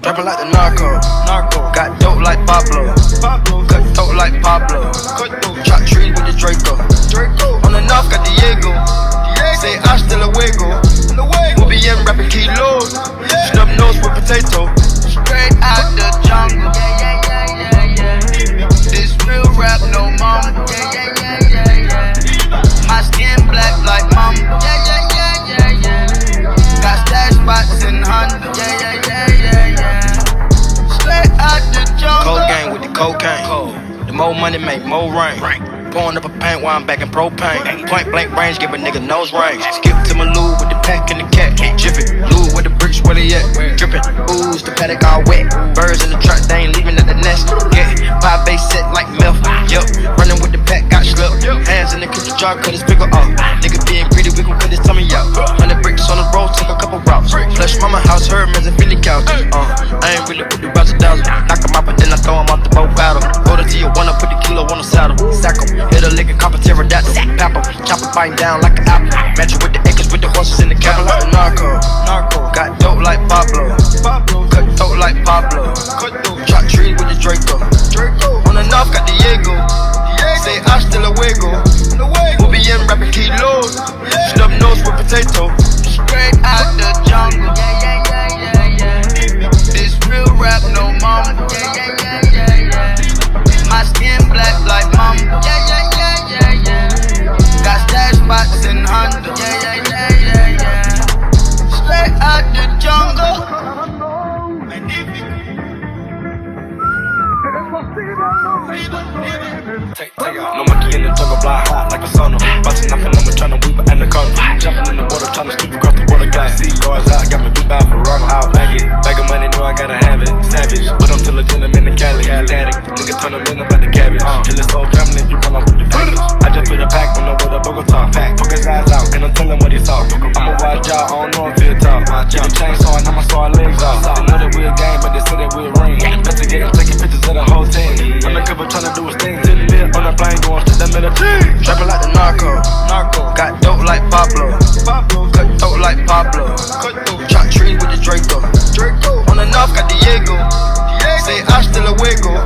Rapping like the narco. Got dope like Pablo. Cut dope like Pablo. Chop trees with the Draco. On the north got Diego. Say hasta luego. We'll be in rapping kilos. Snub nose with potato. Straight out the jungle. This real rap, no mama. My skin black like mama. Got stash spots in Honda. Straight out the jungle. Cold gang with the cocaine. The more money make more rain. Pouring up a paint while I'm back in propane. Point blank range, give a nigga nose range. Skip to my loo with the pack and the cat. Jiffy, loo with the bricks, where they at? Drippin', ooze, the paddock all wet. Birds in the truck, they ain't leaving at the nest. Get 5 base set like milk. Yup, running with the pack, got slipped. Hands in the cookie jar, cut his pickle off. Nigga being greedy, we gon' cut his tummy out. 100 bricks on the road, took a couple routes. Flush mama house, her as a Philly couch. I ain't really with the routes of dazzle. Knock him out, but then I throw him off the boat battle. Go to Tijuana, put the kilo on the saddle. Sack him. Hit a lick and cop a pterodactyl. Pap him, chop it, biting down like an apple. Match it with the acres, with the horses in the cattle. Like the narco. Got dope like Pablo. Cut dope like Pablo. Chop trees with the Draco. On the north got Diego. Say hasta luego. We'll be in rapping kilos. Snub nose with potato. Straight out the jungle. This real rap, no mama. My skin black like mama. Got stash spots in Honda. Straight out the jungle. No monkey in the jungle, fly high like a sauna. Bustin' up and I'm tryna weave an anaconda. Jumping in the water, tryna scoop across the water. Got cigars out, got me blue by Ferrari. I'll bag it. Bag of money, know I gotta have it. Savage, but I'm still a gentleman in Cali. Static, nigga turn them in about the cabbage. Till it's all family, you run off with the package. I just put a pack on the way to Bogota. Poke his eyes out, and I'm telling what he saw. I'ma watch out, I don't know if he'll talk. Get a chainsaw, and I'ma saw our legs off. They know that we're a game, but they say that we're a ring. Investigate, I'm taking pictures of the whole team. Undercover tryna do his thing. On the plane going straight that middle. Trapping like the narco. Got dope like Pablo. Cut dope like Pablo. Chop trees with the Draco. On the north got Diego. Say hasta luego.